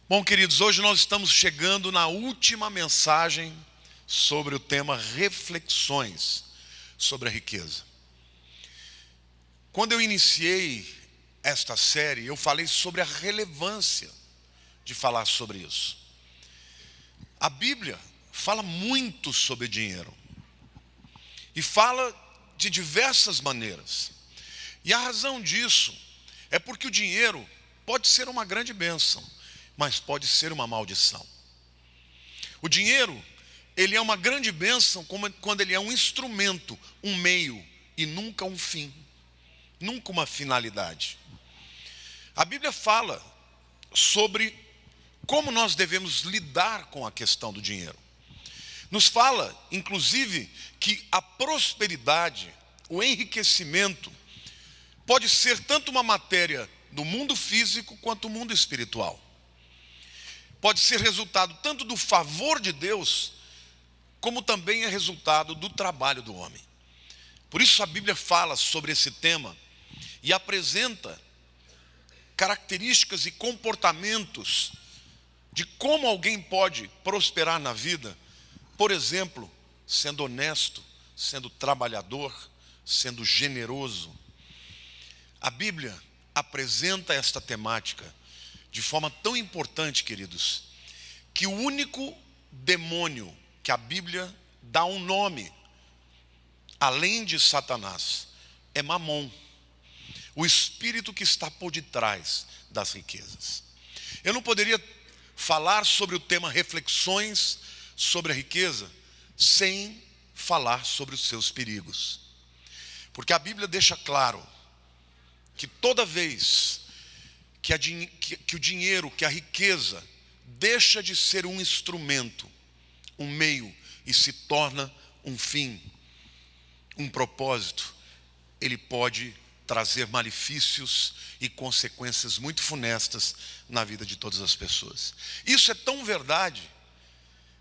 Bom, queridos, hoje nós estamos chegando na última mensagem sobre o tema reflexões sobre a riqueza. Quando eu iniciei esta série, eu falei sobre a relevância de falar sobre isso. A Bíblia fala muito sobre dinheiro e fala de diversas maneiras. E a razão disso é porque o dinheiro pode ser uma grande bênção, mas pode ser uma maldição. O dinheiro, ele é uma grande bênção quando ele é um instrumento, um meio e nunca um fim, nunca uma finalidade. A Bíblia fala sobre como nós devemos lidar com a questão do dinheiro. Nos fala, inclusive, que a prosperidade, o enriquecimento, pode ser tanto uma matéria do mundo físico quanto do mundo espiritual. Pode ser resultado tanto do favor de Deus, como também é resultado do trabalho do homem. Por isso a Bíblia fala sobre esse tema e apresenta características e comportamentos de como alguém pode prosperar na vida, por exemplo, sendo honesto, sendo trabalhador, sendo generoso. A Bíblia apresenta esta temática de forma tão importante, queridos, que o único demônio que a Bíblia dá um nome, além de Satanás, é Mamon, o espírito que está por detrás das riquezas. Eu não poderia falar sobre o tema reflexões sobre a riqueza sem falar sobre os seus perigos. Porque a Bíblia deixa claro que toda vez que o dinheiro, que a riqueza deixa de ser um instrumento, um meio e se torna um fim, um propósito, ele pode trazer malefícios e consequências muito funestas na vida de todas as pessoas. Isso é tão verdade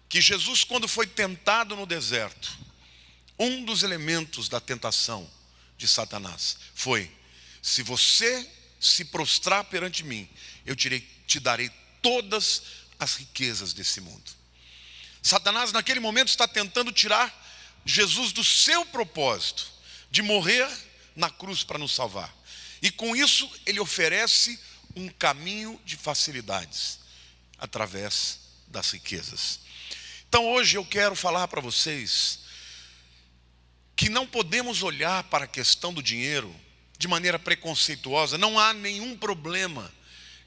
que Jesus, quando foi tentado no deserto, um dos elementos da tentação de Satanás foi: se você se prostrar perante mim, eu te darei todas as riquezas desse mundo. Satanás naquele momento está tentando tirar Jesus do seu propósito de morrer na cruz para nos salvar. E com isso ele oferece um caminho de facilidades através das riquezas. Então hoje eu quero falar para vocês que não podemos olhar para a questão do dinheiro de maneira preconceituosa. Não há nenhum problema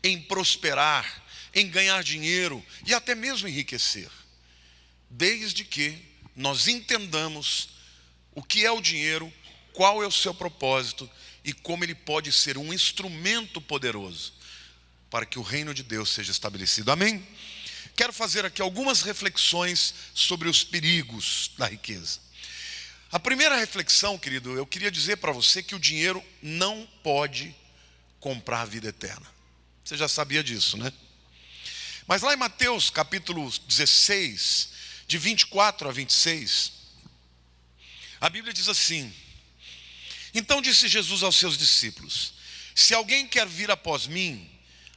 em prosperar, em ganhar dinheiro e até mesmo enriquecer, desde que nós entendamos o que é o dinheiro, qual é o seu propósito e como ele pode ser um instrumento poderoso para que o reino de Deus seja estabelecido. Amém? Quero fazer aqui algumas reflexões sobre os perigos da riqueza. A primeira reflexão, querido, eu queria dizer para você que o dinheiro não pode comprar a vida eterna. Você já sabia disso, né? Mas lá em Mateus capítulo 16, de 24 a 26, a Bíblia diz assim: então disse Jesus aos seus discípulos: se alguém quer vir após mim,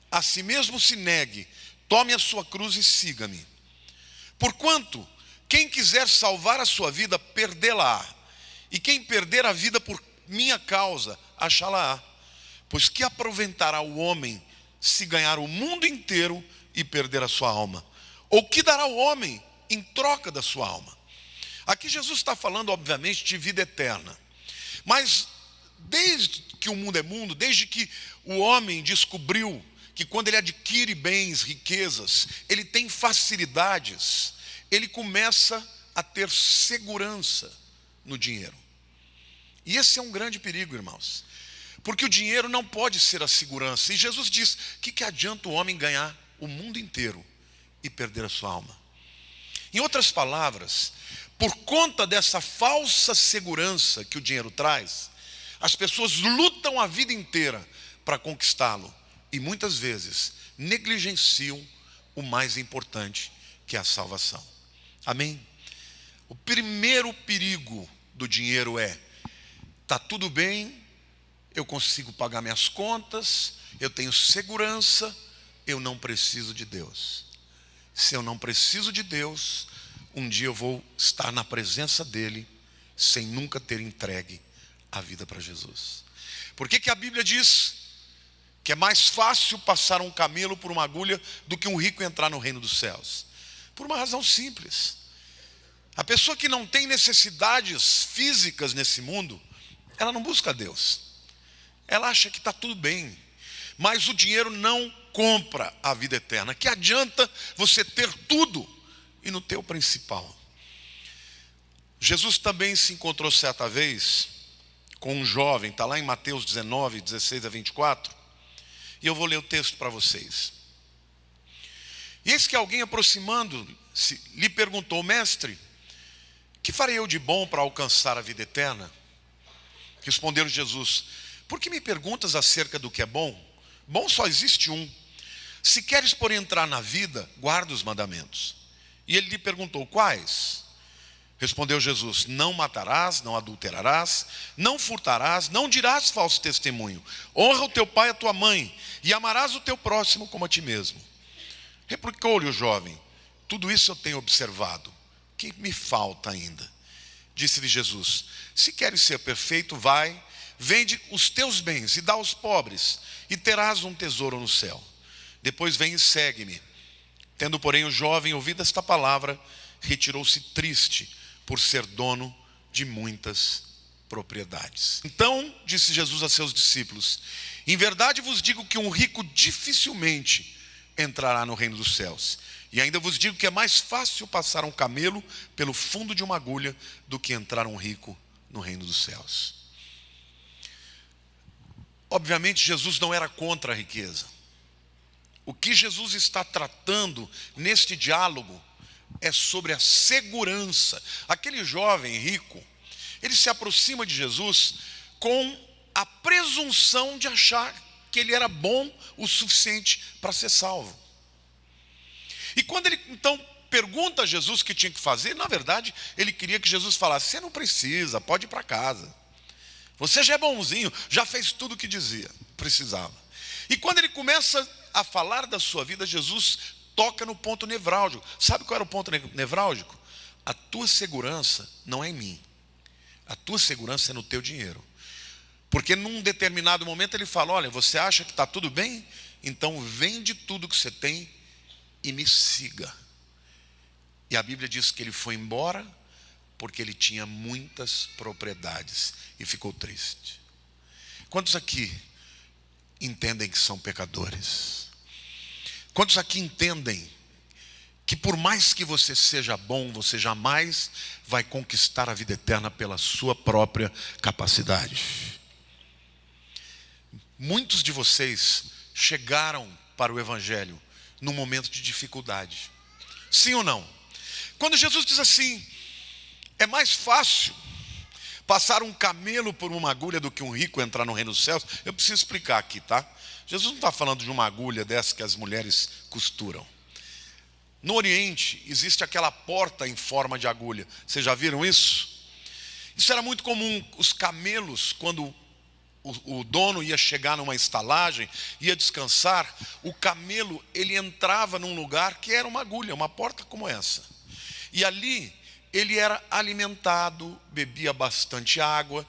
a si mesmo se negue, tome a sua cruz e siga-me. Porquanto quem quiser salvar a sua vida, perdê-la-á. E quem perder a vida por minha causa, achá-la-á. Pois que aproveitará o homem se ganhar o mundo inteiro e perder a sua alma? Ou que dará o homem em troca da sua alma? Aqui Jesus está falando, obviamente, de vida eterna. Mas desde que o mundo é mundo, desde que o homem descobriu que quando ele adquire bens, riquezas, ele tem facilidades, ele começa a ter segurança no dinheiro. E esse é um grande perigo, irmãos, porque o dinheiro não pode ser a segurança. E Jesus diz: que adianta o homem ganhar o mundo inteiro e perder a sua alma? Em outras palavras, por conta dessa falsa segurança que o dinheiro traz, as pessoas lutam a vida inteira para conquistá-lo e muitas vezes negligenciam o mais importante, que é a salvação. Amém? O primeiro perigo do dinheiro é: está tudo bem, eu consigo pagar minhas contas, eu tenho segurança, eu não preciso de Deus. Se eu não preciso de Deus, um dia eu vou estar na presença dele, sem nunca ter entregue a vida para Jesus. Por que a Bíblia diz que é mais fácil passar um camelo por uma agulha do que um rico entrar no reino dos céus? Por uma razão simples. A pessoa que não tem necessidades físicas nesse mundo, ela não busca Deus. Ela acha que está tudo bem. Mas o dinheiro não compra a vida eterna. Que adianta você ter tudo e não ter o principal? Jesus também se encontrou certa vez com um jovem, está lá em Mateus 19, 16 a 24, e eu vou ler o texto para vocês. E eis que alguém, aproximando-se, lhe perguntou: mestre, que farei eu de bom para alcançar a vida eterna? Respondeu Jesus: por que me perguntas acerca do que é bom? Bom só existe um. Se queres, porém, entrar na vida, guarda os mandamentos. E ele lhe perguntou: quais? Respondeu Jesus: não matarás, não adulterarás, não furtarás, não dirás falso testemunho, honra o teu pai e a tua mãe, e amarás o teu próximo como a ti mesmo. Replicou-lhe o jovem: tudo isso eu tenho observado, que me falta ainda? Disse-lhe Jesus: se queres ser perfeito, vai, vende os teus bens e dá aos pobres, e terás um tesouro no céu. Depois vem e segue-me. Tendo, porém, o jovem ouvido esta palavra, retirou-se triste, por ser dono de muitas propriedades. Então disse Jesus a seus discípulos: em verdade vos digo que um rico dificilmente entrará no reino dos céus. E ainda vos digo que é mais fácil passar um camelo pelo fundo de uma agulha do que entrar um rico no reino dos céus. Obviamente Jesus não era contra a riqueza. O que Jesus está tratando neste diálogo é sobre a segurança. Aquele jovem rico, ele se aproxima de Jesus com a presunção de achar que ele era bom o suficiente para ser salvo. E quando ele então pergunta a Jesus o que tinha que fazer, na verdade ele queria que Jesus falasse: você não precisa, pode ir para casa. Você já é bonzinho, já fez tudo o que dizia, precisava. E quando ele começa a falar da sua vida, Jesus toca no ponto nevrálgico. Sabe qual era o ponto nevrálgico? A tua segurança não é em mim. A tua segurança é no teu dinheiro. Porque num determinado momento ele fala: olha, você acha que está tudo bem? Então vende tudo que você tem e me siga. E a Bíblia diz que ele foi embora porque ele tinha muitas propriedades e ficou triste. Quantos aqui entendem que são pecadores? Quantos aqui entendem que por mais que você seja bom, você jamais vai conquistar a vida eterna pela sua própria capacidade? Muitos de vocês chegaram para o Evangelho num momento de dificuldade. Sim ou não? Quando Jesus diz assim: é mais fácil passar um camelo por uma agulha do que um rico entrar no reino dos céus, eu preciso explicar aqui, tá? Jesus não está falando de uma agulha dessa que as mulheres costuram. No Oriente existe aquela porta em forma de agulha. Vocês já viram isso? Isso era muito comum. Os camelos, quando o dono ia chegar numa estalagem, ia descansar, o camelo ele entrava num lugar que era uma agulha, uma porta como essa. E ali ele era alimentado, bebia bastante água,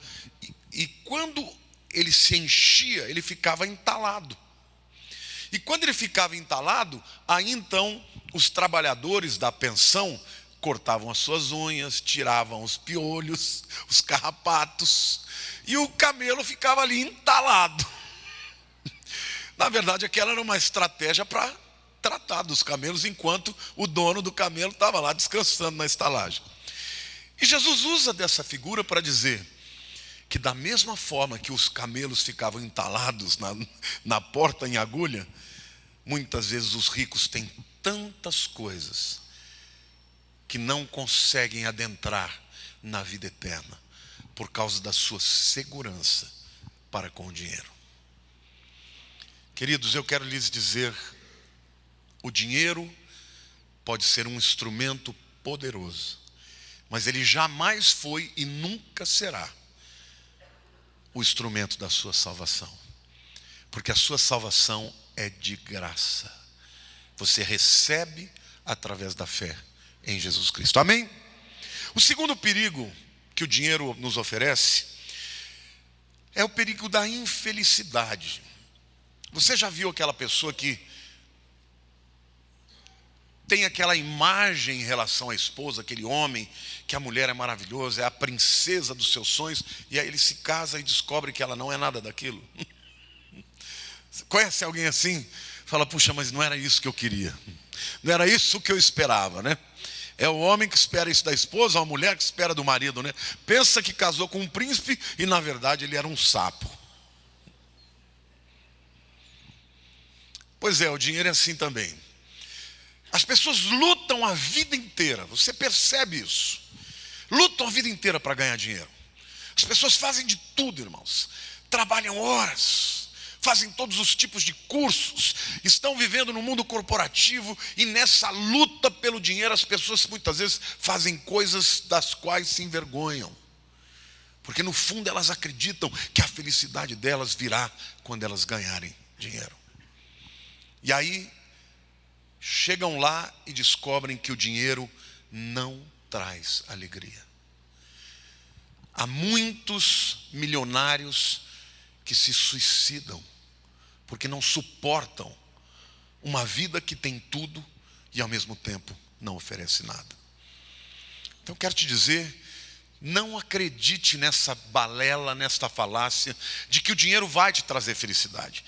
e quando ele se enchia, ele ficava entalado. E quando ele ficava entalado, aí então os trabalhadores da pensão cortavam as suas unhas, tiravam os piolhos, os carrapatos, e o camelo ficava ali entalado. Na verdade, aquela era uma estratégia para tratar dos camelos, enquanto o dono do camelo estava lá descansando na estalagem. E Jesus usa dessa figura para dizer que da mesma forma que os camelos ficavam entalados na porta em agulha, muitas vezes os ricos têm tantas coisas que não conseguem adentrar na vida eterna por causa da sua segurança para com o dinheiro. Queridos, eu quero lhes dizer, o dinheiro pode ser um instrumento poderoso, mas ele jamais foi e nunca será o instrumento da sua salvação, porque a sua salvação é de graça. Você recebe através da fé em Jesus Cristo. Amém? O segundo perigo que o dinheiro nos oferece é o perigo da infelicidade. Você já viu aquela pessoa que tem aquela imagem em relação à esposa, aquele homem, que a mulher é maravilhosa, é a princesa dos seus sonhos, e aí ele se casa e descobre que ela não é nada daquilo? Conhece alguém assim? Fala, puxa, mas não era isso que eu queria, não era isso que eu esperava, né? É o homem que espera isso da esposa, a mulher que espera do marido, né? Pensa que casou com um príncipe e na verdade ele era um sapo. Pois é, o dinheiro é assim também. As pessoas lutam a vida inteira, você percebe isso? Lutam a vida inteira para ganhar dinheiro. As pessoas fazem de tudo, irmãos. Trabalham horas, fazem todos os tipos de cursos, estão vivendo no mundo corporativo, e nessa luta pelo dinheiro as pessoas muitas vezes fazem coisas das quais se envergonham. Porque no fundo elas acreditam que a felicidade delas virá quando elas ganharem dinheiro. E aí chegam lá e descobrem que o dinheiro não traz alegria. Há muitos milionários que se suicidam porque não suportam uma vida que tem tudo e ao mesmo tempo não oferece nada. Então quero te dizer, não acredite nessa balela, nesta falácia de que o dinheiro vai te trazer felicidade.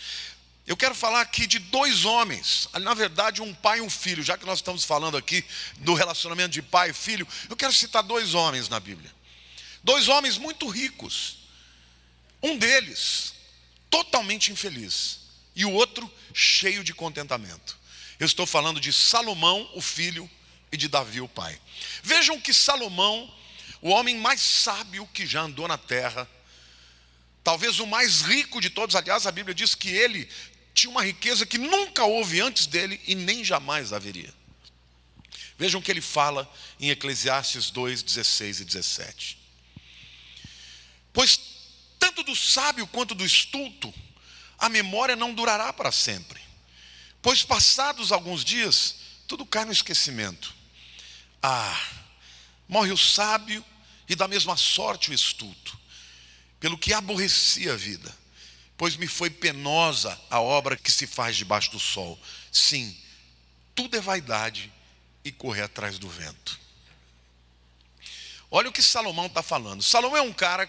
Eu quero falar aqui de dois homens, na verdade um pai e um filho, já que nós estamos falando aqui do relacionamento de pai e filho, eu quero citar dois homens na Bíblia. Dois homens muito ricos. Um deles totalmente infeliz e o outro cheio de contentamento. Eu estou falando de Salomão, o filho, e de Davi, o pai. Vejam que Salomão, o homem mais sábio que já andou na terra, talvez o mais rico de todos, aliás, a Bíblia diz que ele tinha uma riqueza que nunca houve antes dele e nem jamais haveria. Vejam o que ele fala em Eclesiastes 2, 16 e 17. Pois tanto do sábio quanto do estulto, a memória não durará para sempre. Pois passados alguns dias, tudo cai no esquecimento. Morre o sábio e da mesma sorte o estulto, pelo que aborreci a vida, pois me foi penosa a obra que se faz debaixo do sol. Sim, tudo é vaidade e correr atrás do vento. Olha o que Salomão está falando. Salomão é um cara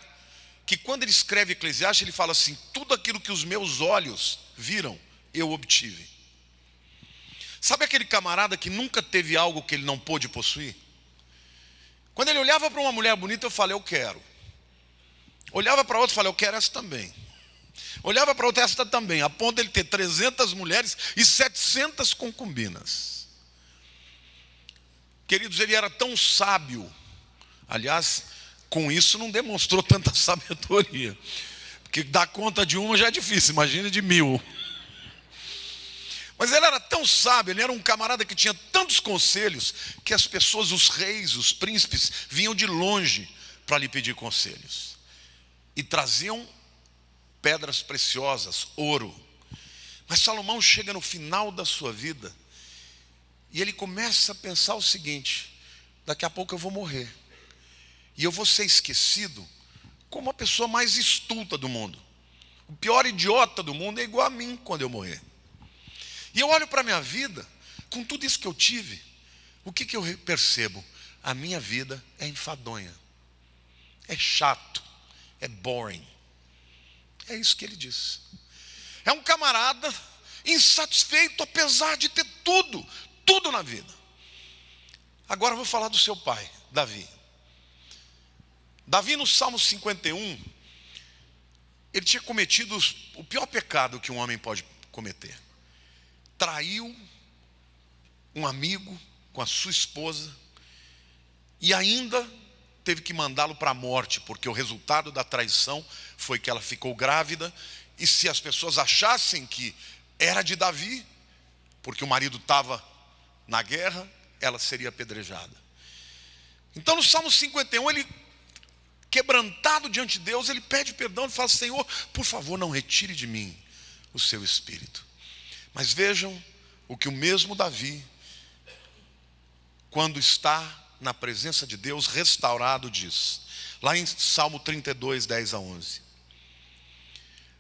que quando ele escreve Eclesiastes, ele fala assim: tudo aquilo que os meus olhos viram, eu obtive. Sabe aquele camarada que nunca teve algo que ele não pôde possuir? Quando ele olhava para uma mulher bonita, eu falei, eu quero. Olhava para outra e falei, eu quero essa também. Olhava para outra, essa também. A ponto de ele ter 300 mulheres e 700 concubinas. Queridos, ele era tão sábio. Aliás, com isso não demonstrou tanta sabedoria. Porque dar conta de uma já é difícil, imagina de 1000. Mas ele era tão sábio, ele era um camarada que tinha tantos conselhos, que as pessoas, os reis, os príncipes, vinham de longe para lhe pedir conselhos. E traziam pedras preciosas, ouro. Mas Salomão chega no final da sua vida e ele começa a pensar o seguinte: daqui a pouco eu vou morrer e eu vou ser esquecido como a pessoa mais estulta do mundo. O pior idiota do mundo é igual a mim quando eu morrer. E eu olho para a minha vida, com tudo isso que eu tive, o que eu percebo? A minha vida é enfadonha, é chato, é boring. É isso que ele diz. É um camarada insatisfeito, apesar de ter tudo, tudo na vida. Agora eu vou falar do seu pai, Davi. Davi, no Salmo 51, ele tinha cometido o pior pecado que um homem pode cometer. Traiu um amigo com a sua esposa e ainda teve que mandá-lo para a morte, porque o resultado da traição foi que ela ficou grávida, e se as pessoas achassem que era de Davi, porque o marido estava na guerra, ela seria apedrejada. Então no Salmo 51, ele, quebrantado diante de Deus, ele pede perdão e fala: Senhor, por favor, não retire de mim o seu espírito. Mas vejam o que o mesmo Davi, quando está na presença de Deus restaurado, diz. Lá em Salmo 32, 10 a 11.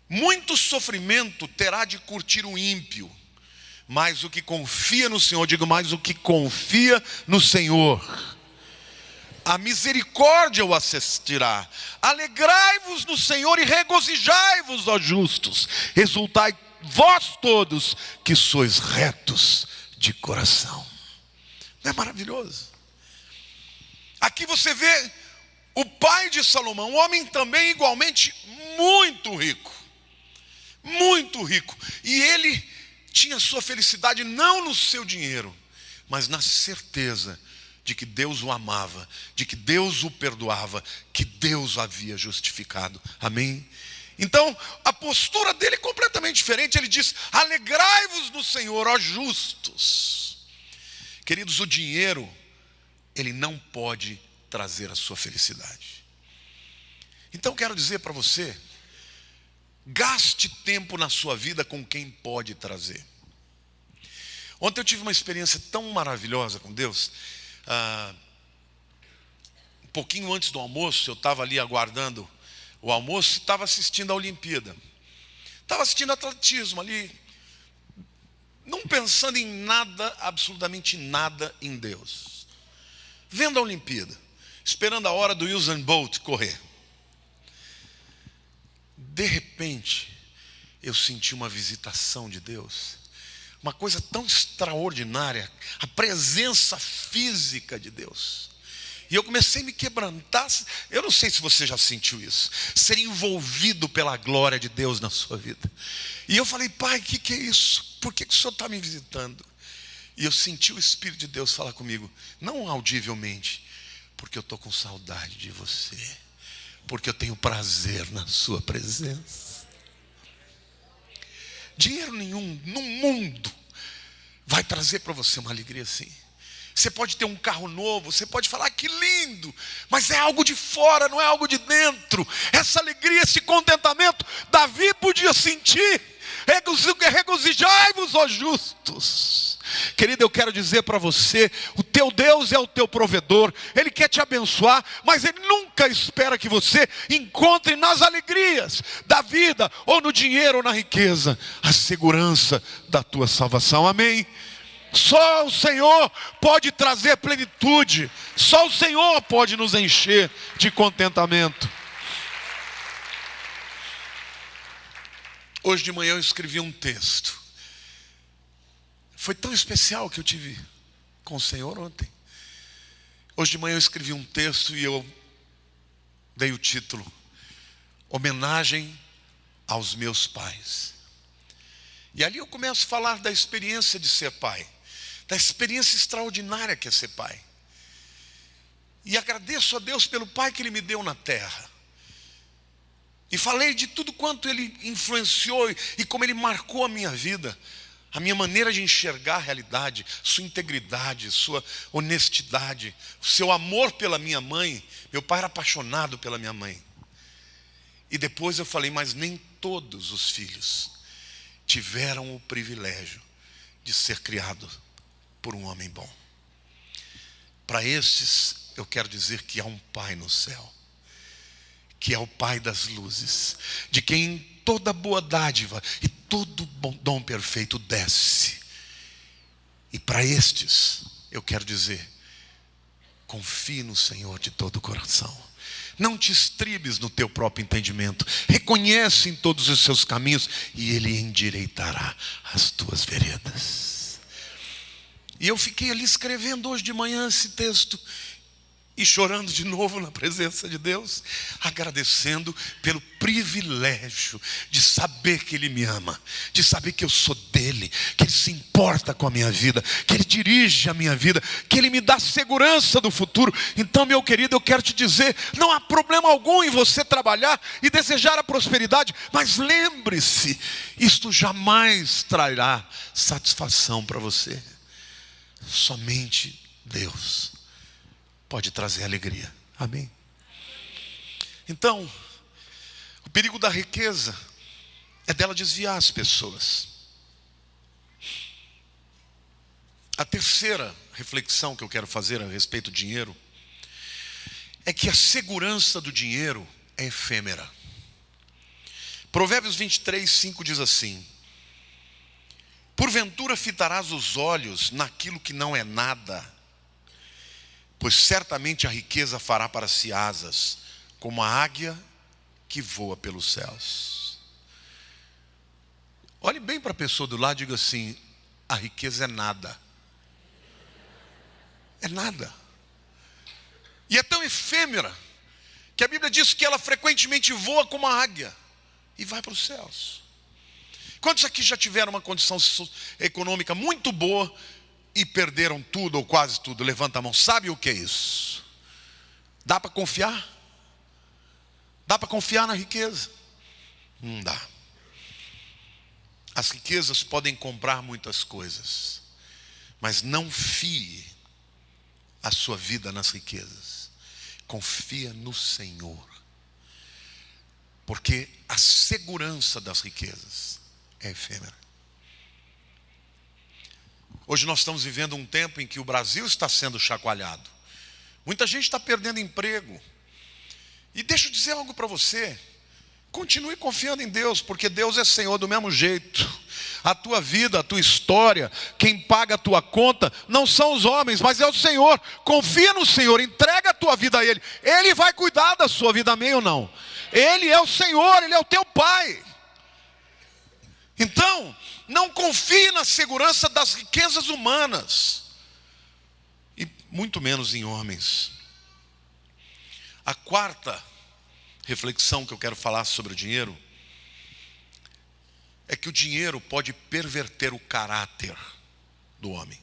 Muito sofrimento terá de curtir o ímpio, mas o que confia no Senhor, digo mais, o que confia no Senhor, a misericórdia o assistirá. Alegrai-vos no Senhor e regozijai-vos, ó justos. Exultai vós todos que sois retos de coração. Não é maravilhoso? Aqui você vê o pai de Salomão, um homem também igualmente muito rico. Muito rico. E ele tinha sua felicidade não no seu dinheiro, mas na certeza de que Deus o amava, de que Deus o perdoava, que Deus o havia justificado. Amém? Então, a postura dele é completamente diferente. Ele diz: alegrai-vos no Senhor, ó justos. Queridos, o dinheiro, ele não pode trazer a sua felicidade. Então, quero dizer para você, gaste tempo na sua vida com quem pode trazer. Ontem eu tive uma experiência tão maravilhosa com Deus. Um pouquinho antes do almoço, eu estava ali aguardando o almoço e estava assistindo a Olimpíada. Estava assistindo atletismo ali, não pensando em nada, absolutamente nada em Deus. Vendo a Olimpíada, esperando a hora do Usain Bolt correr. De repente, eu senti uma visitação de Deus. Uma coisa tão extraordinária, a presença física de Deus. E eu comecei a me quebrantar. Eu não sei se você já sentiu isso, ser envolvido pela glória de Deus na sua vida. E eu falei: Pai, o que é isso? Por que o Senhor está me visitando? E eu senti o Espírito de Deus falar comigo, não audivelmente: porque eu estou com saudade de você, porque eu tenho prazer na sua presença. Dinheiro nenhum no mundo vai trazer para você uma alegria assim. Você pode ter um carro novo, você pode falar: que lindo, mas é algo de fora, não é algo de dentro. Essa alegria, esse contentamento, Davi podia sentir. Regozijai-vos, ó justos. Querido, eu quero dizer para você, o teu Deus é o teu provedor. Ele quer te abençoar, mas Ele nunca espera que você encontre nas alegrias da vida, ou no dinheiro, ou na riqueza, a segurança da tua salvação. Amém? Só o Senhor pode trazer plenitude. Só o Senhor pode nos encher de contentamento. Hoje de manhã eu escrevi um texto. Foi tão especial que eu tive com o Senhor ontem. Hoje de manhã eu escrevi um texto e eu dei o título: Homenagem aos meus pais. E ali eu começo a falar da experiência de ser pai, da experiência extraordinária que é ser pai. E agradeço a Deus pelo pai que Ele me deu na terra. E falei de tudo quanto Ele influenciou e como Ele marcou a minha vida, a minha maneira de enxergar a realidade, sua integridade, sua honestidade, o seu amor pela minha mãe. Meu pai era apaixonado pela minha mãe. E depois eu falei: mas nem todos os filhos tiveram o privilégio de ser criado por um homem bom. Para estes, eu quero dizer que há um Pai no céu, que é o Pai das luzes, de quem toda boa dádiva e todo bom dom perfeito desce. E para estes, eu quero dizer: confie no Senhor de todo o coração. Não te estribes no teu próprio entendimento. Reconhece em todos os seus caminhos e Ele endireitará as tuas veredas. E eu fiquei ali escrevendo hoje de manhã esse texto e chorando de novo na presença de Deus, agradecendo pelo privilégio de saber que Ele me ama, de saber que eu sou dEle, que Ele se importa com a minha vida, que Ele dirige a minha vida, que Ele me dá segurança do futuro. Então, meu querido, eu quero te dizer, não há problema algum em você trabalhar e desejar a prosperidade, mas lembre-se, isto jamais trará satisfação para você. Somente Deus pode trazer alegria. Amém? Então, o perigo da riqueza é dela desviar as pessoas. A terceira reflexão que eu quero fazer a respeito do dinheiro é que a segurança do dinheiro é efêmera. Provérbios 23:5 diz assim: porventura fitarás os olhos naquilo que não é nada, pois certamente a riqueza fará para si asas, como a águia que voa pelos céus. Olhe bem para a pessoa do lado e diga assim: a riqueza é nada. É nada. E é tão efêmera que a Bíblia diz que ela frequentemente voa como a águia e vai para os céus. Quantos aqui já tiveram uma condição econômica muito boa e perderam tudo ou quase tudo? Levanta a mão. Sabe o que é isso? Dá para confiar? Dá para confiar na riqueza? Não dá. As riquezas podem comprar muitas coisas, mas não fie a sua vida nas riquezas. Confia no Senhor, porque a segurança das riquezas é efêmera. Hoje nós estamos vivendo um tempo em que o Brasil está sendo chacoalhado. Muita gente está perdendo emprego. E deixa eu dizer algo para você: continue confiando em Deus, porque Deus é Senhor do mesmo jeito. A tua vida, a tua história, quem paga a tua conta não são os homens, mas é o Senhor. Confia no Senhor, entrega a tua vida a Ele. Ele vai cuidar da sua vida, amém ou não? Ele é o Senhor, Ele é o teu Pai. Então, não confie na segurança das riquezas humanas, e muito menos em homens. A quarta reflexão que eu quero falar sobre o dinheiro é que o dinheiro pode perverter o caráter do homem.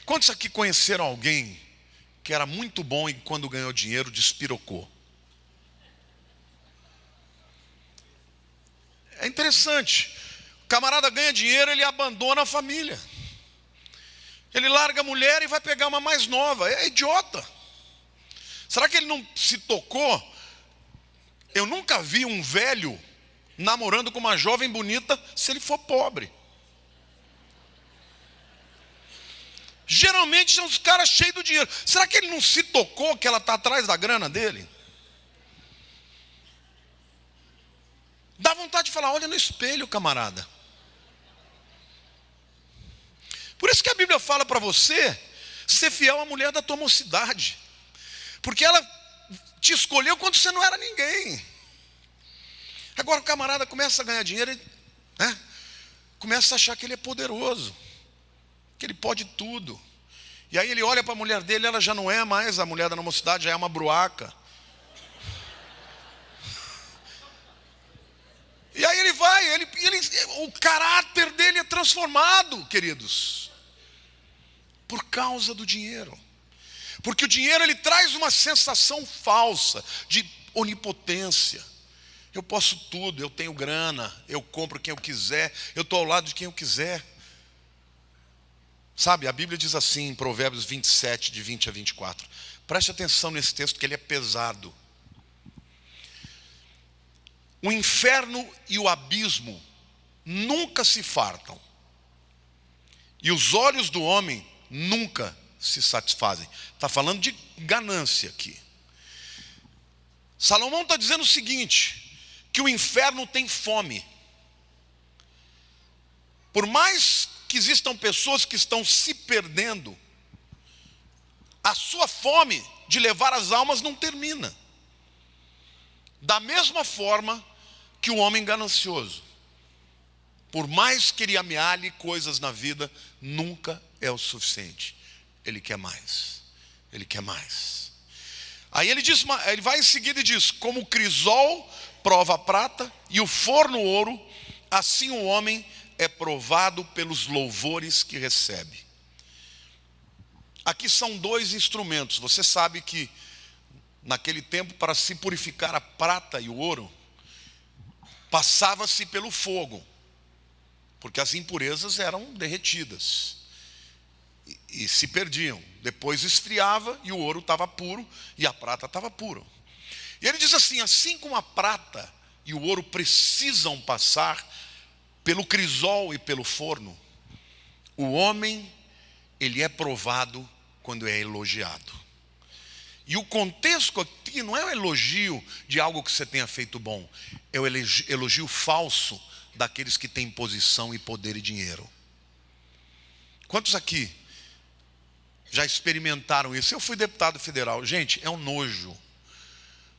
Quantos aqui conheceram alguém que era muito bom e quando ganhou dinheiro despirocou? É interessante. O camarada ganha dinheiro, ele abandona a família. Ele larga a mulher e vai pegar uma mais nova. É idiota. Será que ele não se tocou? Eu nunca vi um velho namorando com uma jovem bonita se ele for pobre. Geralmente são os caras cheios do dinheiro. Será que ele não se tocou que ela está atrás da grana dele? Dá vontade de falar: olha no espelho, camarada. Por isso que a Bíblia fala para você ser fiel à mulher da tua mocidade, porque ela te escolheu quando você não era ninguém. Agora o camarada começa a ganhar dinheiro, né? Começa a achar que ele é poderoso, que ele pode tudo. E aí ele olha para a mulher dele, ela já não é mais a mulher da mocidade, já é uma bruaca. E aí ele vai, o caráter dele é transformado, queridos, por causa do dinheiro. Porque o dinheiro, ele traz uma sensação falsa de onipotência. Eu posso tudo, eu tenho grana, eu compro quem eu quiser, eu estou ao lado de quem eu quiser. Sabe, a Bíblia diz assim em Provérbios 27, de 20 a 24. Preste atenção nesse texto, que ele é pesado. O inferno e o abismo nunca se fartam, e os olhos do homem nunca se satisfazem. Está falando de ganância aqui. Salomão está dizendo o seguinte: que o inferno tem fome. Por mais que existam pessoas que estão se perdendo, a sua fome de levar as almas não termina. Da mesma forma que o homem ganancioso, por mais que ele amealhe coisas na vida, nunca é o suficiente. Ele quer mais. Ele quer mais. Aí ele vai em seguida e diz: como o crisol prova a prata e o forno ouro, assim o homem é provado pelos louvores que recebe. Aqui são dois instrumentos. Você sabe que naquele tempo, para se purificar a prata e o ouro, passava-se pelo fogo, porque as impurezas eram derretidas e se perdiam. Depois esfriava e o ouro estava puro e a prata estava pura. E ele diz assim: assim como a prata e o ouro precisam passar pelo crisol e pelo forno, o homem, ele é provado quando é elogiado. E o contexto aqui não é um elogio de algo que você tenha feito bom, é o elogio falso daqueles que têm posição e poder e dinheiro. Quantos aqui já experimentaram isso? Eu fui deputado federal. Gente, é um nojo.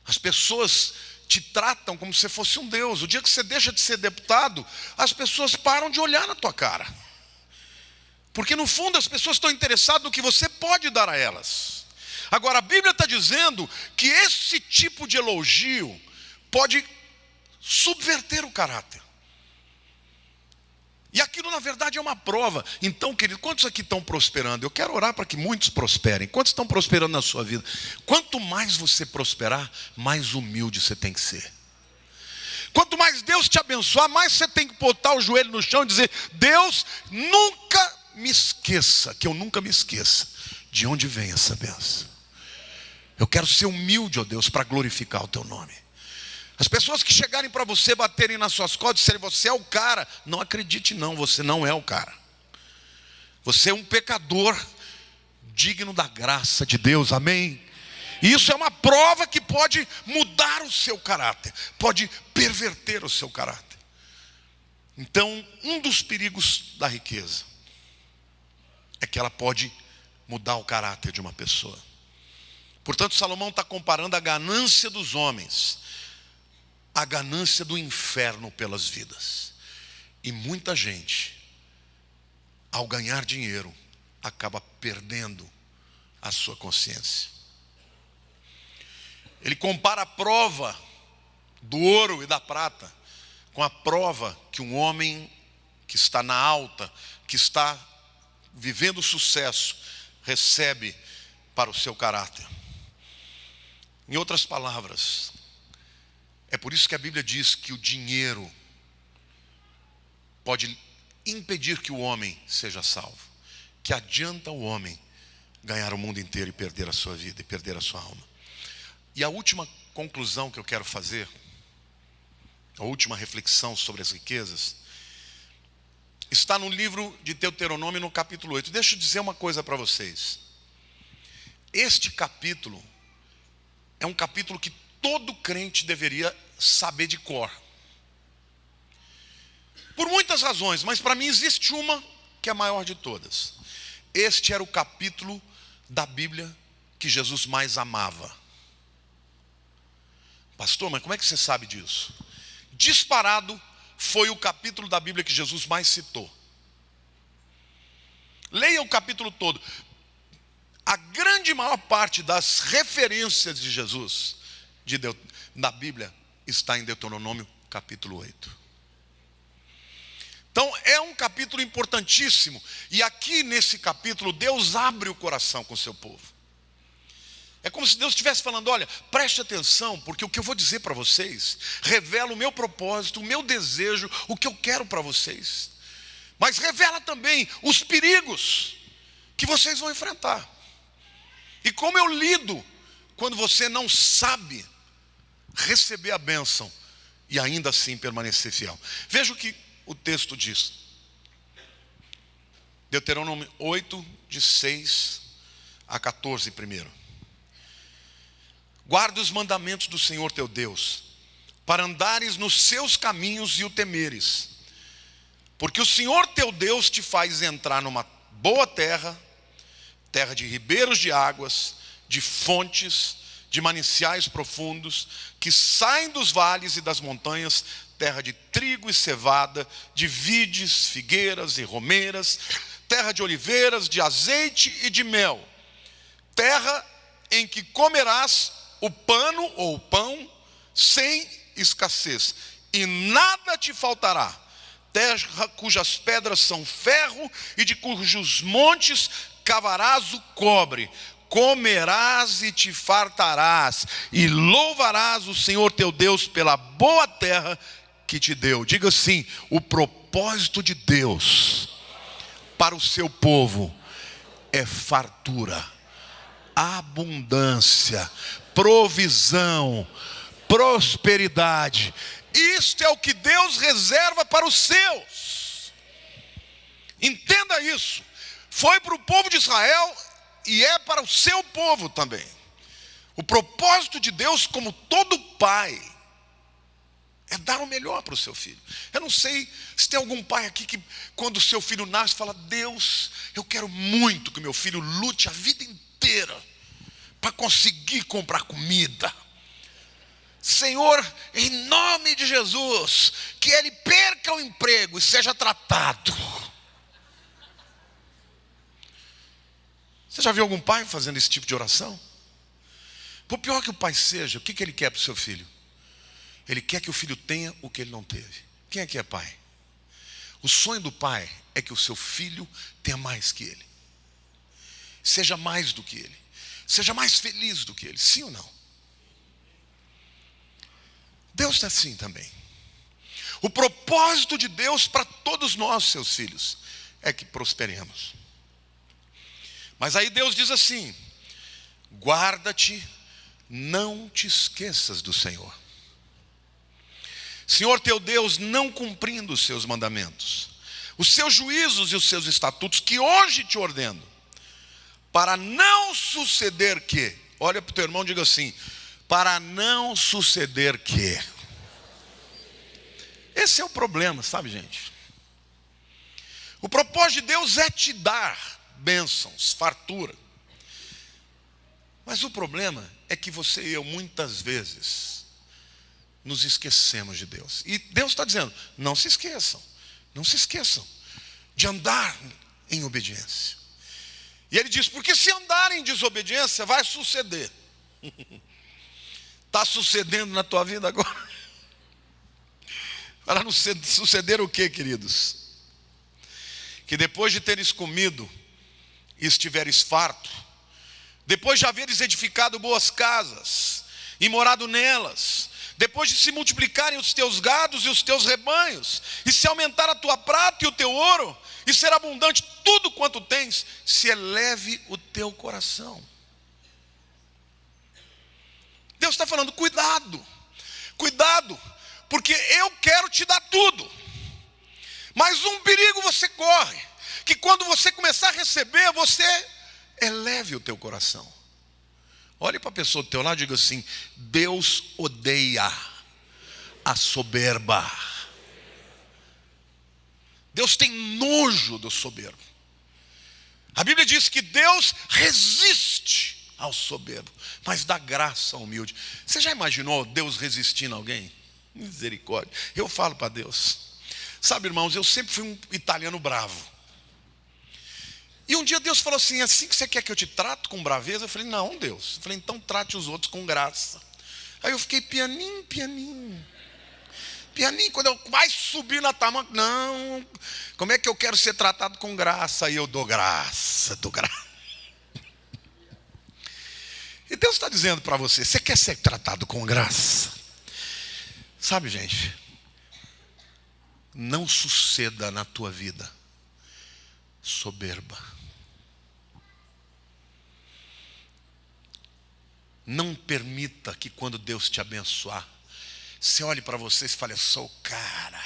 As pessoas te tratam como se fosse um Deus. O dia que você deixa de ser deputado, as pessoas param de olhar na tua cara. Porque no fundo as pessoas estão interessadas no que você pode dar a elas. Agora a Bíblia está dizendo que esse tipo de elogio pode subverter o caráter. E aquilo na verdade é uma prova. Então, querido, quantos aqui estão prosperando? Eu quero orar para que muitos prosperem. Quantos estão prosperando na sua vida? Quanto mais você prosperar, mais humilde você tem que ser. Quanto mais Deus te abençoar, mais você tem que botar o joelho no chão e dizer: Deus, nunca me esqueça, que eu nunca me esqueça de onde vem essa bênção. Eu quero ser humilde, ó Deus, para glorificar o teu nome. As pessoas que chegarem para você, baterem nas suas costas, disserem: você é o cara, não acredite não, você não é o cara. Você é um pecador digno da graça de Deus, amém? E isso é uma prova que pode mudar o seu caráter, pode perverter o seu caráter. Então, um dos perigos da riqueza é que ela pode mudar o caráter de uma pessoa. Portanto, Salomão está comparando a ganância dos homens a ganância do inferno pelas vidas. E muita gente, ao ganhar dinheiro, acaba perdendo a sua consciência. Ele compara a prova do ouro e da prata com a prova que um homem que está na alta, que está vivendo sucesso, recebe para o seu caráter. Em outras palavras, é por isso que a Bíblia diz que o dinheiro pode impedir que o homem seja salvo. Que adianta o homem ganhar o mundo inteiro e perder a sua vida, e perder a sua alma. E a última conclusão que eu quero fazer, a última reflexão sobre as riquezas, está no livro de Deuteronômio, no capítulo 8. Deixa eu dizer uma coisa para vocês. Este capítulo é um capítulo que todo crente deveria saber de cor. Por muitas razões, mas para mim existe uma que é a maior de todas. Este era o capítulo da Bíblia que Jesus mais amava. Pastor, mas como é que você sabe disso? Disparado, foi o capítulo da Bíblia que Jesus mais citou. Leia o capítulo todo. A grande maior parte das referências de Jesus na Bíblia está em Deuteronômio capítulo 8. Então é um capítulo importantíssimo. E aqui nesse capítulo Deus abre o coração com o seu povo. É como se Deus estivesse falando: olha, preste atenção, porque o que eu vou dizer para vocês revela o meu propósito, o meu desejo, o que eu quero para vocês. Mas revela também os perigos que vocês vão enfrentar. E como eu lido quando você não sabe receber a bênção e ainda assim permanecer fiel. Veja o que o texto diz. Deuteronômio 8, de 6 a 14 primeiro. Guarda os mandamentos do Senhor teu Deus, para andares nos seus caminhos e o temeres. Porque o Senhor teu Deus te faz entrar numa boa terra, terra de ribeiros de águas, de fontes, de mananciais profundos, que saem dos vales e das montanhas, terra de trigo e cevada, de vides, figueiras e romeiras, terra de oliveiras, de azeite e de mel, terra em que comerás o pano ou o pão sem escassez, e nada te faltará, terra cujas pedras são ferro e de cujos montes cavarás o cobre. Comerás e te fartarás, e louvarás o Senhor teu Deus pela boa terra que te deu. Diga assim: o propósito de Deus para o seu povo é fartura, abundância, provisão, prosperidade. Isto é o que Deus reserva para os seus. Entenda isso. Foi para o povo de Israel e é para o seu povo também. O propósito de Deus, como todo pai, é dar o melhor para o seu filho. Eu não sei se tem algum pai aqui que, quando o seu filho nasce, fala: Deus, eu quero muito que meu filho lute a vida inteira para conseguir comprar comida. Senhor, em nome de Jesus, que ele perca o emprego e seja tratado. Você já viu algum pai fazendo esse tipo de oração? Por pior que o pai seja, o que ele quer para o seu filho? Ele quer que o filho tenha o que ele não teve. Quem é que é pai? O sonho do pai é que o seu filho tenha mais que ele. Seja mais do que ele. Seja mais feliz do que ele. Sim ou não? Deus está assim também. O propósito de Deus para todos nós, seus filhos, é que prosperemos. Mas aí Deus diz assim: guarda-te, não te esqueças do Senhor. Senhor teu Deus, não cumprindo os seus mandamentos, os seus juízos e os seus estatutos, que hoje te ordeno, para não suceder que, olha para o teu irmão e diga assim: para não suceder que. Esse é o problema, sabe, gente? O propósito de Deus é te dar bênçãos, fartura. Mas o problema é que você e eu muitas vezes nos esquecemos de Deus. E Deus está dizendo: não se esqueçam, não se esqueçam de andar em obediência. E ele diz: porque se andar em desobediência vai suceder. Está sucedendo na tua vida agora? Para não suceder o que, queridos? Que depois de teres comido e estiveres farto, depois de haveres edificado boas casas e morado nelas, depois de se multiplicarem os teus gados e os teus rebanhos, e se aumentar a tua prata e o teu ouro, e ser abundante tudo quanto tens, se eleve o teu coração. Deus está falando: cuidado, cuidado, porque eu quero te dar tudo. Mas um perigo você corre, que quando você começar a receber, você eleve o teu coração. Olhe para a pessoa do teu lado e diga assim: Deus odeia a soberba. Deus tem nojo do soberbo. A Bíblia diz que Deus resiste ao soberbo, mas dá graça ao humilde. Você já imaginou Deus resistindo a alguém? Misericórdia. Eu falo para Deus. Sabe, irmãos, eu sempre fui um italiano bravo. E um dia Deus falou assim: assim que você quer que eu te trato com braveza? Eu falei: não, Deus. Eu falei: então trate os outros com graça. Aí eu fiquei pianinho, quando eu vai subir na tamanca, não, como é que eu quero ser tratado com graça? Aí eu dou graça. E Deus está dizendo para você: você quer ser tratado com graça? Sabe, gente, não suceda na tua vida soberba. Não permita que quando Deus te abençoar, você olhe para você e fale: eu sou o cara.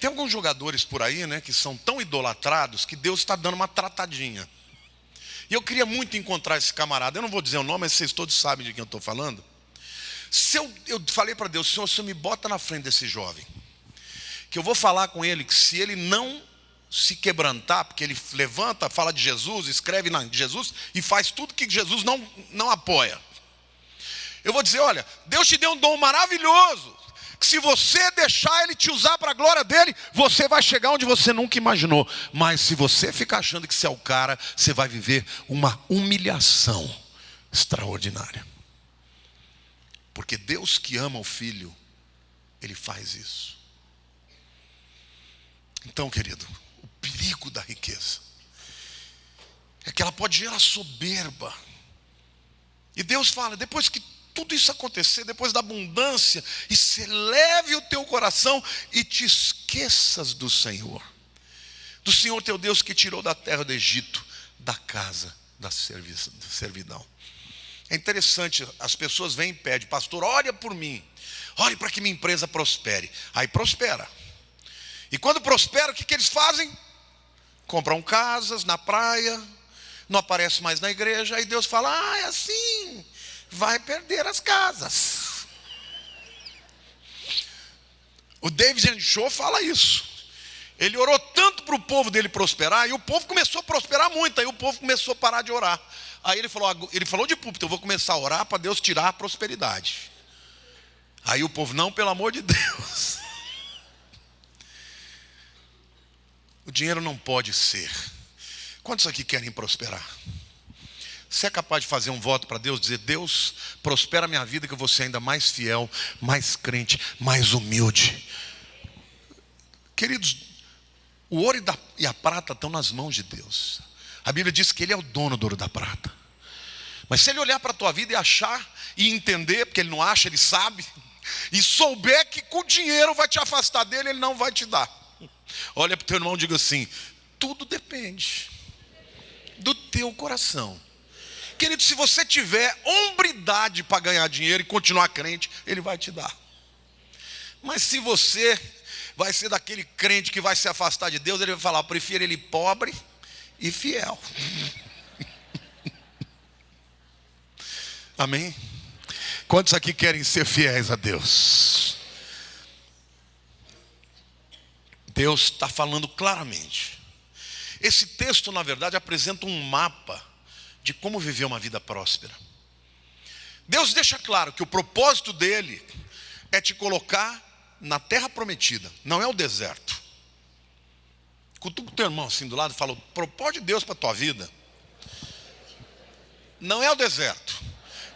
Tem alguns jogadores por aí, né, que são tão idolatrados que Deus está dando uma tratadinha. E eu queria muito encontrar esse camarada. Eu não vou dizer o nome, mas vocês todos sabem de quem eu estou falando. Eu falei para Deus: Senhor, o Senhor me bota na frente desse jovem, que eu vou falar com ele, que se ele não se quebrantar, porque ele levanta, fala de Jesus, escreve de Jesus e faz tudo que Jesus não apoia, eu vou dizer: olha, Deus te deu um dom maravilhoso, que se você deixar ele te usar para a glória dele, você vai chegar onde você nunca imaginou. Mas se você ficar achando que você é o cara, você vai viver uma humilhação extraordinária. Porque Deus que ama o filho, ele faz isso. Então, querido, o perigo da riqueza é que ela pode gerar soberba. E Deus fala: depois que tudo isso acontecer, depois da abundância, e se eleve o teu coração e te esqueças do Senhor teu Deus, que tirou da terra do Egito, da casa da servidão. É interessante, as pessoas vêm e pedem: pastor, ore por mim, ore para que minha empresa prospere. Aí prospera. E quando prospera, o que eles fazem? compram casas na praia, não aparece mais na igreja, aí Deus fala, é assim, vai perder as casas. O David Henshaw fala isso. Ele orou tanto para o povo dele prosperar, e o povo começou a prosperar muito, aí o povo começou a parar de orar. Aí ele falou de púlpito, eu vou começar a orar para Deus tirar a prosperidade. Aí o povo, não, pelo amor de Deus. O dinheiro não pode ser. Quantos aqui querem prosperar? Você é capaz de fazer um voto para Deus, dizer, Deus, prospera a minha vida, que eu vou ser ainda mais fiel, mais crente, mais humilde. Queridos, o ouro e a prata estão nas mãos de Deus. A Bíblia diz que Ele é o dono do ouro e da prata. Mas se Ele olhar para a tua vida e achar e entender, porque Ele não acha, Ele sabe, e souber que com o dinheiro vai te afastar dele, Ele não vai te dar. Olha para o teu irmão e diga assim, tudo depende do teu coração. Querido, se você tiver hombridade para ganhar dinheiro e continuar crente, Ele vai te dar. Mas se você vai ser daquele crente que vai se afastar de Deus, Ele vai falar, prefiro ele pobre e fiel. Amém? Quantos aqui querem ser fiéis a Deus? Deus está falando claramente. Esse texto, na verdade, apresenta um mapa de como viver uma vida próspera. Deus deixa claro que o propósito dele é te colocar na terra prometida, não é o deserto. Cutuca o teu irmão assim do lado e fala, o propósito de Deus para a tua vida não é o deserto,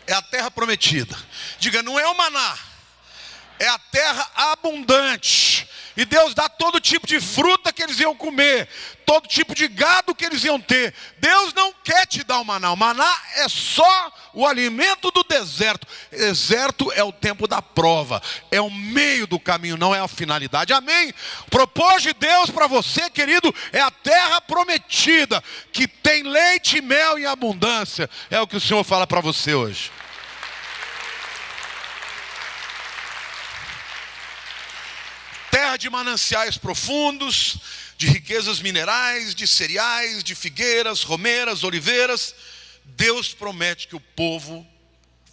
é a terra prometida. Diga, não é o maná, é a terra abundante. E Deus dá todo tipo de fruta que eles iam comer, todo tipo de gado que eles iam ter. Deus não quer te dar o maná. O maná é só o alimento do deserto. Deserto é o tempo da prova, é o meio do caminho, não é a finalidade. Amém? O propósito de Deus para você, querido, é a terra prometida, que tem leite e mel em abundância. É o que o Senhor fala para você hoje. Terra de mananciais profundos, de riquezas minerais, de cereais, de figueiras, romeiras, oliveiras. Deus promete que o povo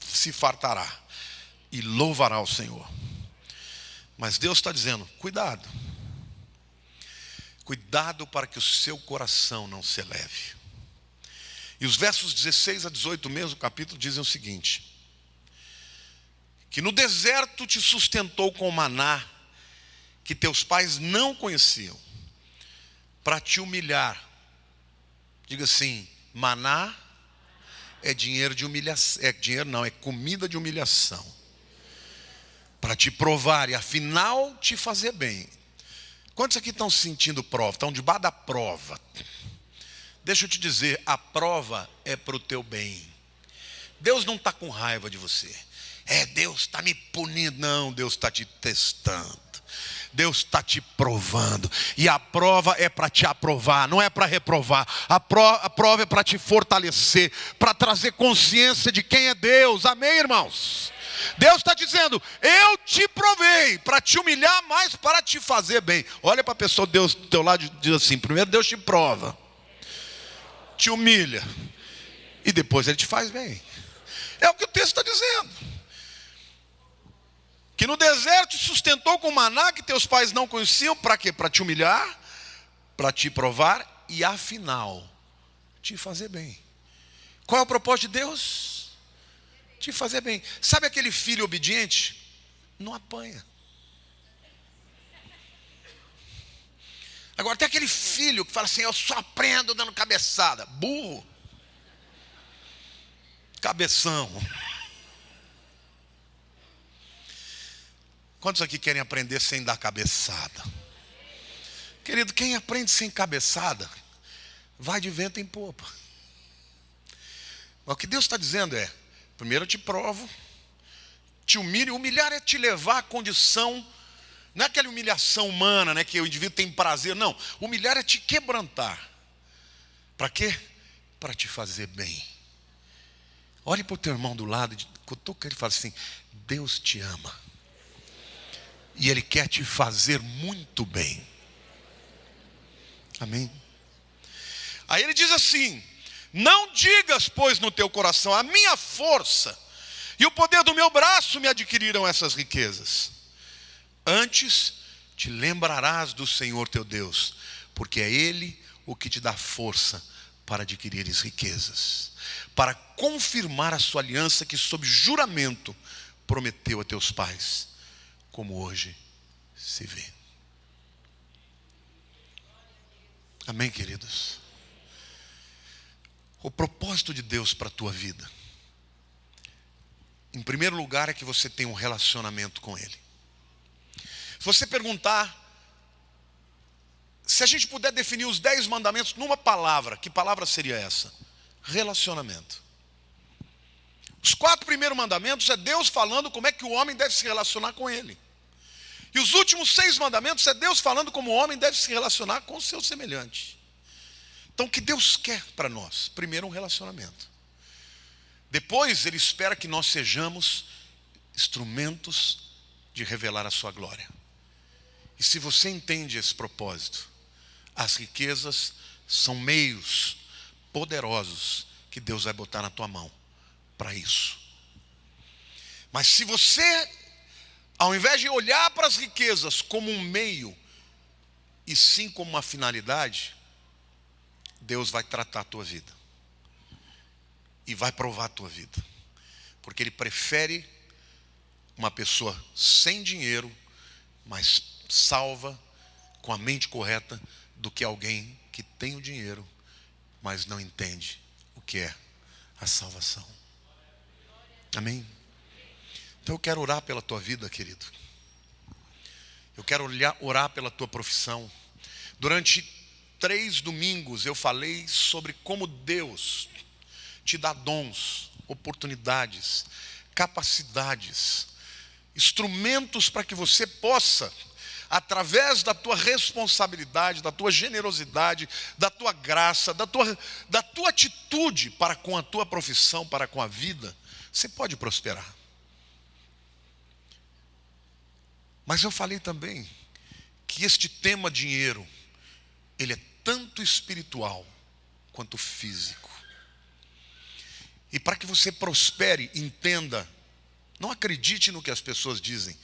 se fartará e louvará o Senhor. Mas Deus está dizendo, cuidado. Cuidado para que o seu coração não se eleve. E os versos 16 a 18 mesmo capítulo dizem o seguinte, que no deserto te sustentou com maná, que teus pais não conheciam, para te humilhar. Diga assim, maná é dinheiro de humilhação, é comida de humilhação, para te provar e afinal te fazer bem. Quantos aqui estão sentindo prova? Estão debaixo da prova? Deixa eu te dizer, a prova é para o teu bem. Deus não está com raiva de você. Deus está me punindo. Não, Deus está te testando. Deus está te provando. E a prova é para te aprovar, não é para reprovar. A prova é para te fortalecer, para trazer consciência de quem é Deus. Amém, irmãos? Deus está dizendo, eu te provei para te humilhar, mas para te fazer bem. Olha para a pessoa, Deus do teu lado, diz assim, primeiro Deus te prova, te humilha, e depois Ele te faz bem. É o que o texto está dizendo. Que no deserto te sustentou com maná que teus pais não conheciam. Para quê? Para te humilhar, para te provar e afinal te fazer bem. Qual é o propósito de Deus? Te fazer bem. Sabe aquele filho obediente? Não apanha. Agora tem aquele filho que fala assim, eu só aprendo dando cabeçada. Burro. Cabeção. Quantos aqui querem aprender sem dar cabeçada? Querido, quem aprende sem cabeçada, vai de vento em popa. Mas o que Deus está dizendo é, primeiro eu te provo, te humilho. Humilhar é te levar à condição, não é aquela humilhação humana, né, que o indivíduo tem prazer, não. Humilhar é te quebrantar. Para quê? Para te fazer bem. Olhe para o teu irmão do lado, cutuca ele e fala assim, Deus te ama. E Ele quer te fazer muito bem. Amém? Aí ele diz assim: não digas, pois, no teu coração, a minha força e o poder do meu braço me adquiriram essas riquezas. Antes te lembrarás do Senhor teu Deus, porque é Ele o que te dá força para adquirires riquezas, para confirmar a sua aliança que sob juramento prometeu a teus pais, como hoje se vê. Amém, queridos? O propósito de Deus para a tua vida, em primeiro lugar, é que você tenha um relacionamento com Ele. Se você perguntar, se a gente puder definir os 10 mandamentos numa palavra, que palavra seria essa? Relacionamento. Os 4 primeiros mandamentos é Deus falando como é que o homem deve se relacionar com Ele. E os últimos 6 mandamentos é Deus falando como o homem deve se relacionar com o seu semelhante. Então o que Deus quer para nós? Primeiro, um relacionamento. Depois Ele espera que nós sejamos instrumentos de revelar a sua glória. E se você entende esse propósito, as riquezas são meios poderosos que Deus vai botar na tua mão para isso. Mas se você, ao invés de olhar para as riquezas como um meio, e sim como uma finalidade, Deus vai tratar a tua vida. E vai provar a tua vida. Porque Ele prefere uma pessoa sem dinheiro, mas salva, com a mente correta, do que alguém que tem o dinheiro, mas não entende o que é a salvação. Amém? Então eu quero orar pela tua vida, querido. Eu quero orar pela tua profissão. Durante 3 domingos eu falei sobre como Deus te dá dons, oportunidades, capacidades, instrumentos para que você possa, através da tua responsabilidade, da tua generosidade, da tua graça, da tua atitude para com a tua profissão, para com a vida, você pode prosperar. Mas eu falei também que este tema dinheiro, ele é tanto espiritual quanto físico. E para que você prospere, entenda, não acredite no que as pessoas dizem.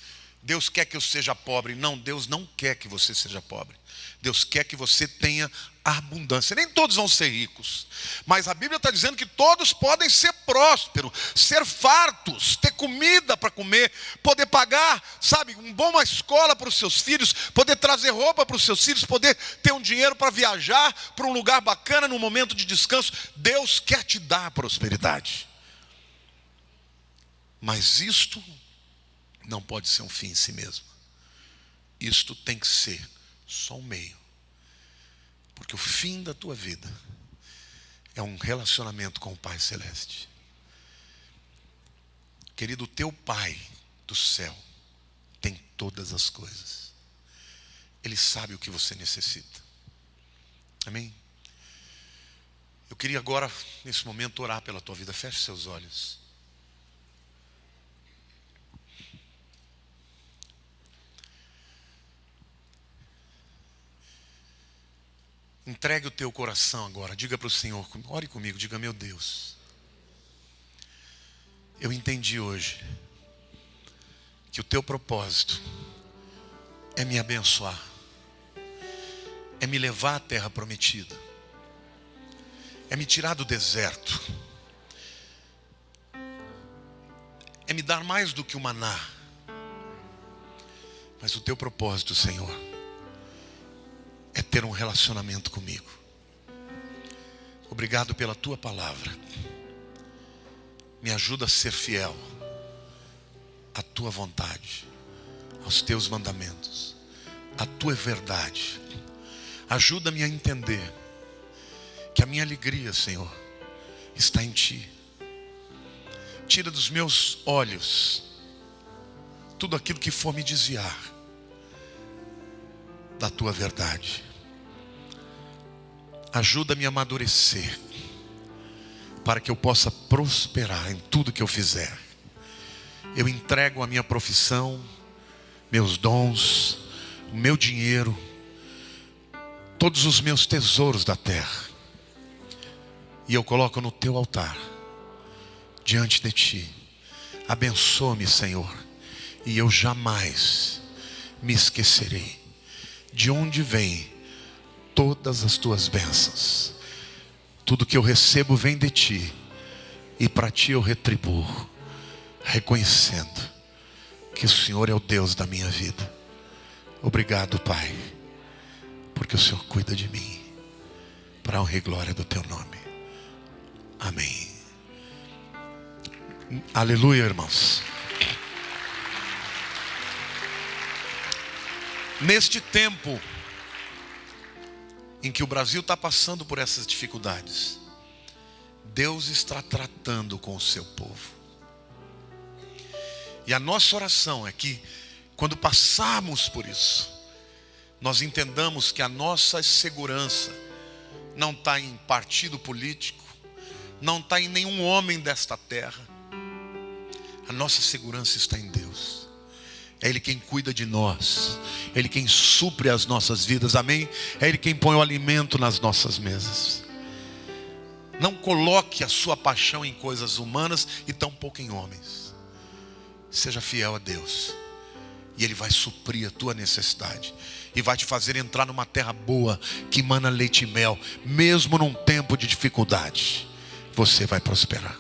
Deus quer que eu seja pobre. Não, Deus não quer que você seja pobre. Deus quer que você tenha abundância. Nem todos vão ser ricos, mas a Bíblia está dizendo que todos podem ser prósperos, ser fartos, ter comida para comer, poder pagar, sabe, uma boa escola para os seus filhos, poder trazer roupa para os seus filhos, poder ter um dinheiro para viajar para um lugar bacana, num momento de descanso. Deus quer te dar prosperidade. Mas isto não pode ser um fim em si mesmo. Isto tem que ser só um meio. Porque o fim da tua vida é um relacionamento com o Pai Celeste. Querido, o teu Pai do céu tem todas as coisas. Ele sabe o que você necessita. Amém? Eu queria agora, nesse momento, orar pela tua vida. Feche seus olhos. Entregue o teu coração agora. Diga para o Senhor, ore comigo, diga: meu Deus, eu entendi hoje que o teu propósito é me abençoar, é me levar à terra prometida, é me tirar do deserto, é me dar mais do que o maná. Mas o teu propósito, Senhor, é ter um relacionamento comigo. Obrigado pela tua palavra. Me ajuda a ser fiel à tua vontade, aos teus mandamentos, à tua verdade. Ajuda-me a entender que a minha alegria, Senhor, está em ti. Tira dos meus olhos tudo aquilo que for me desviar da tua verdade. Ajuda-me a amadurecer, para que eu possa prosperar em tudo que eu fizer. Eu entrego a minha profissão, meus dons, o meu dinheiro, todos os meus tesouros da terra E eu coloco no teu altar, diante de ti. Abençoa-me, Senhor, e eu jamais me esquecerei de onde vem todas as tuas bênçãos. Tudo que eu recebo vem de ti, e para ti eu retribuo, reconhecendo que o Senhor é o Deus da minha vida. Obrigado, Pai, porque o Senhor cuida de mim, para a honra e glória do teu nome. Amém. Aleluia, irmãos. Neste tempo em que o Brasil está passando por essas dificuldades, Deus está tratando com o seu povo. E a nossa oração é que, quando passarmos por isso, nós entendamos que a nossa segurança não está em partido político, não está em nenhum homem desta terra. A nossa segurança está em Deus. É Ele quem cuida de nós, é Ele quem supre as nossas vidas, amém? É Ele quem põe o alimento nas nossas mesas. Não coloque a sua paixão em coisas humanas e tampouco em homens. Seja fiel a Deus, e Ele vai suprir a tua necessidade, e vai te fazer entrar numa terra boa, que emana leite e mel. Mesmo num tempo de dificuldade, você vai prosperar.